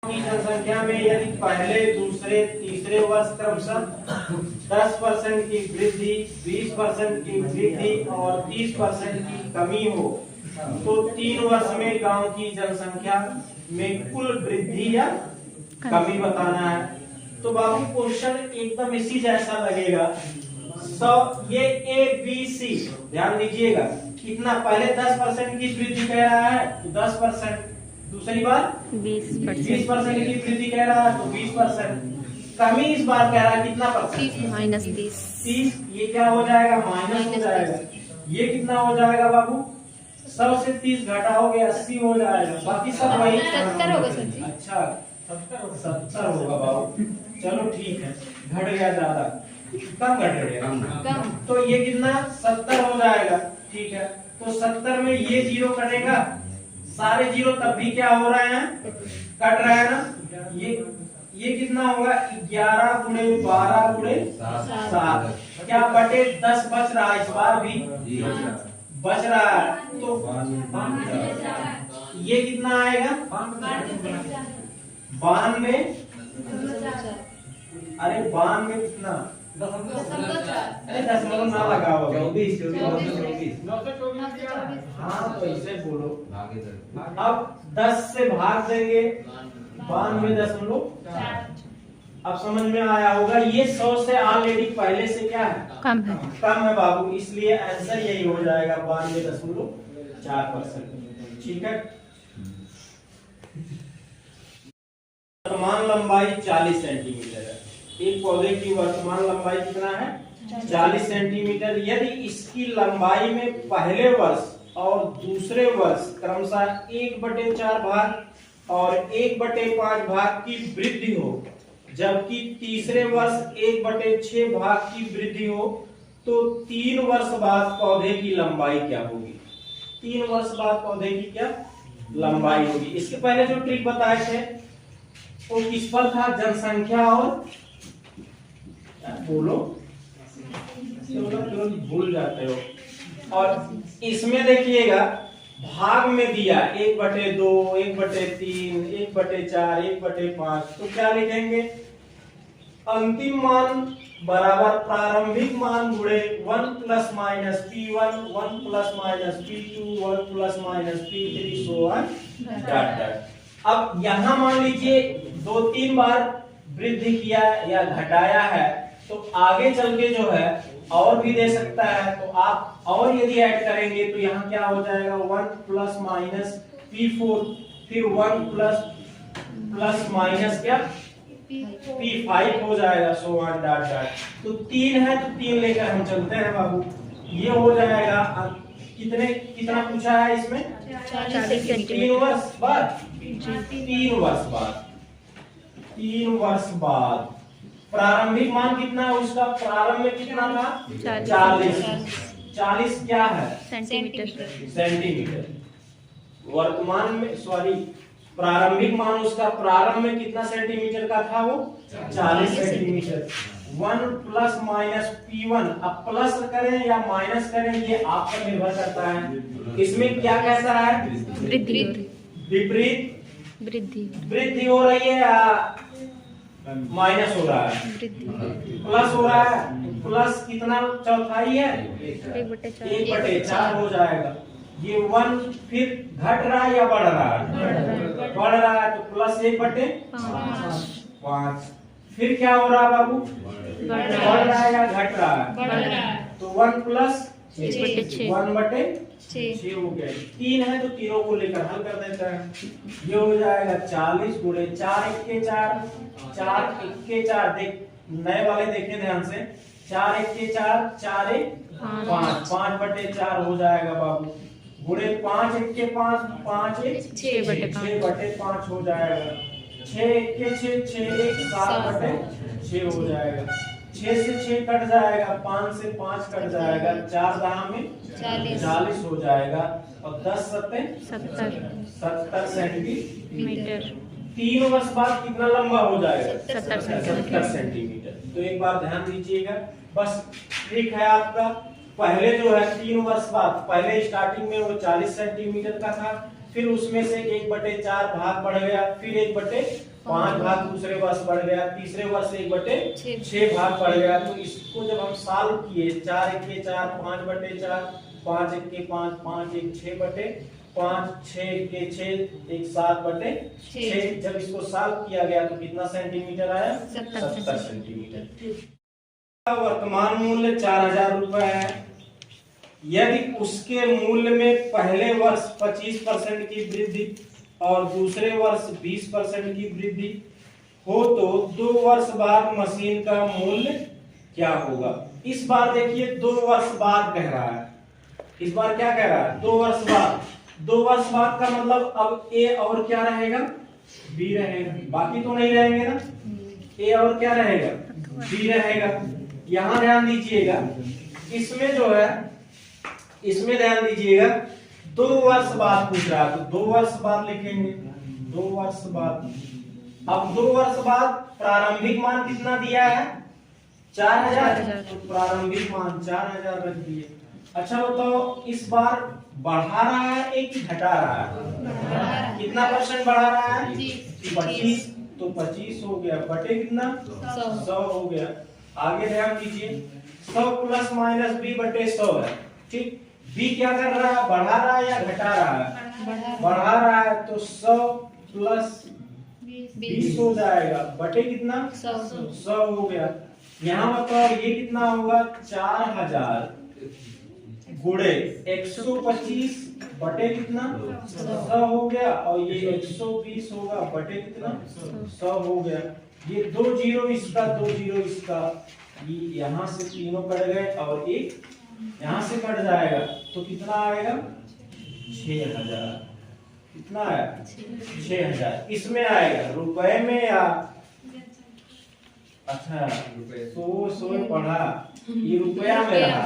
की जनसंख्या में यदि पहले दूसरे तीसरे वर्ष क्रमशः 10% की वृद्धि, 20% की वृद्धि और 30% की कमी हो तो 3 वर्ष में गांव की जनसंख्या में कुल वृद्धि या कमी बताना है। तो बाबू क्वेश्चन एकदम इसी जैसा लगेगा। ये ए बी सी ध्यान दीजिएगा, कितना पहले 10% की वृद्धि कह रहा है तो 10%, दूसरी बार 20% की वृद्धि कह रहा है तो 20%, कमी इस बार कह रहा है कितना परसेंट? -30। ये क्या हो जाएगा? माइनस हो जाएगा। ये कितना हो जाएगा बाबू? 100 से 30 घटाओगे 80 हो जाएगा, बाकी सब वही 70 होगा सर जी। अच्छा 70 होगा बाबू, चलो ठीक है, घट गया ज्यादा, कम घट गया तो ये कितना 70 हो जाएगा। ठीक है, तो 70 में ये जीरो कटेगा, सारे जीरो तब भी क्या हो रहे हैं? कट रहे हैं ना। ये कितना होगा? 11 गुणे 12 गुणे 7 क्या बटे 10 बच रहा है, इस बार भी बच रहा है। तो ये कितना आएगा? 92। अरे 92 कितना? अरे 10 ना लगा होगा, 24। हाँ तो इसे बोलो। अब 10 से भाग देंगे 92.4। अब समझ में आया होगा, ये 100 से ऑलरेडी पहले से क्या है? कम है बाबू, इसलिए आंसर यही हो जाएगा 92.4%। ठीक है, वर्तमान लंबाई 40 सेंटीमीटर है। एक पौधे की वर्तमान लंबाई कितना है? 40 सेंटीमीटर। यदि इसकी लंबाई में पहले वर्ष और दूसरे वर्ष क्रमशः 1/4 भाग और 1/5 भाग की वृद्धि हो, जबकि तीसरे वर्ष 1/6 भाग की वृद्धि हो, तो 3 वर्ष बाद पौधे की लंबाई क्या होगी? 3 वर्ष बाद पौधे की क्या लंबाई होगी? इसके पहले जो ट्रिक बताए थे वो किस पर था? जनसंख्या और बोलो, भूल जाते हो। और इसमें देखिएगा भाग में दिया 1/2, 1/3, 1/4, 1/5, तो क्या लिखेंगे? अंतिम मान बराबर प्रारंभिक मान गुणे 1 ± P1, 1 ± P2, 1 ± P3 so on dot dot. अब यहां मान लीजिए 2-3 बार वृद्धि किया या घटाया है, तो आगे चल के जो है और भी दे सकता है, तो आप और यदि ऐड करेंगे तो यहाँ क्या हो जाएगा? 1 ± P4, फिर 1 प्लस माइनस क्या P5 हो जाएगा, सो ऑन डॉट डॉट। तो 3 है तो 3 लेकर हम चलते हैं बाबू। ये हो जाएगा कितना पूछा है इसमें? 40 सेंटीमीटर। 3 वर्ष बाद 3 वर्ष बाद प्रारंभिक मान कितना है उसका? प्रारंभ में कितना था? 40 क्या है? सेंटीमीटर। वर्तमान में प्रारंभिक मान उसका प्रारंभ में कितना सेंटीमीटर का था? वो 40 सेंटीमीटर। 1 ± P1, अब प्लस करें या माइनस करें ये आप पर निर्भर करता है। इसमें क्या कैसा है? विपरीत वृद्धि हो रही है या माइनस हो रहा है? प्लस हो रहा है। प्लस कितना चौथाई है? 1/4 हो जाएगा। ये 1 फिर घट रहा है या बढ़ रहा है? बढ़ रहा है, तो प्लस 1/5। फिर क्या हो रहा है बाबू? बढ़ रहा है या घट रहा है? तो 1 + 1/6 हो गया। 3 है तो तीनों को लेकर हल कर देते हैं। ये हो जाएगा 40 गुणे 4 × 4, 4 × 4, देख नए वाले देखें ध्यान से, 4 × 4, 4 × 5, 5/4 हो जाएगा बाबू, गुणे 5 × 5, 5 × 6/5 हो जाएगा, 6 × 6, 6 × 7/6 हो जाएगा, 6 से 6 कट जाएगा, 5 से 5 कट जाएगा, 4 दाह में 40 हो जाएगा, और 10 × 70 सेंटीमीटर। 3 वर्ष बाद कितना लंबा हो जाएगा? 70 सेंटीमीटर। तो एक बार ध्यान दीजिएगा, बस ट्रिक है आपका। पहले जो है 3 वर्ष बाद, पहले स्टार्टिंग में वो 40 सेंटीमीटर का था, फिर उसमें से 1/4 भाग बढ़ गया, फिर 1/5 भाग दूसरे वर्ष बढ़ गया, तीसरे वर्ष 1/6 भाग बढ़ गया। तो इसको जब हम सॉल्व किए 4 × 1 = 4, 5/4, 5 × 1 = 5, 5 × 1 = 6/5, 6 × 6 = 7/6। जब इसको सॉल्व किया गया तो कितना सेंटीमीटर आया? 70 सेंटीमीटर। वर्तमान मूल्य 4000 रुपए है। यदि उसके मूल्य में पहले वर्ष 25% की वृद्धि और दूसरे वर्ष 20% की वृद्धि हो तो 2 वर्ष बाद मशीन का मूल्य क्या होगा? इस बार देखिए 2 वर्ष बाद कह रहा है। इस बार क्या कह रहा है? 2 वर्ष बाद। 2 वर्ष बाद का मतलब अब ए और क्या रहेगा? बी रहेगा, बाकी तो नहीं रहेंगे ना। ए और क्या रहेगा? बी रहेगा। यहां ध्यान दीजिएगा, इसमें जो है, इसमें ध्यान दीजिएगा 2 वर्ष बाद पूछ रहा है तो 2 वर्ष बाद लिखेंगे। 2 वर्ष बाद। अब 2 वर्ष बाद प्रारंभिक मान कितना दिया है? 4000। तो प्रारंभिक मान 4000 रख दिए। अच्छा बताओ, इस बार बढ़ा रहा है एक ही घटा रहा है? कितना % बढ़ा रहा है? 25। तो 25 हो गया बटे कितना? 100 हो गया। आगे ध्यान दीजिए, 100 ± b/100 है। ठीक, बी क्या कर रहा है? बढ़ा रहा है या घटा रहा है? बढ़ा रहा है। तो 100 + 20 हो जाएगा बटे कितना? 100 हो गया। यहाँ बताओ ये कितना होगा? 4000 गुणे 125 बटे कितना? 100 हो गया। और ये 120 होगा बटे कितना? 100 हो गया। ये 2 0 इसका, 2 0 इसका, ये यहाँ से तीनों कट गए और एक यहाँ से कट जाएगा तो कितना आएगा? 6000। कितना है? 6000। इसमें आएगा रुपए में या? अच्छा, 100 पढ़ा, ये रुपया में रहा।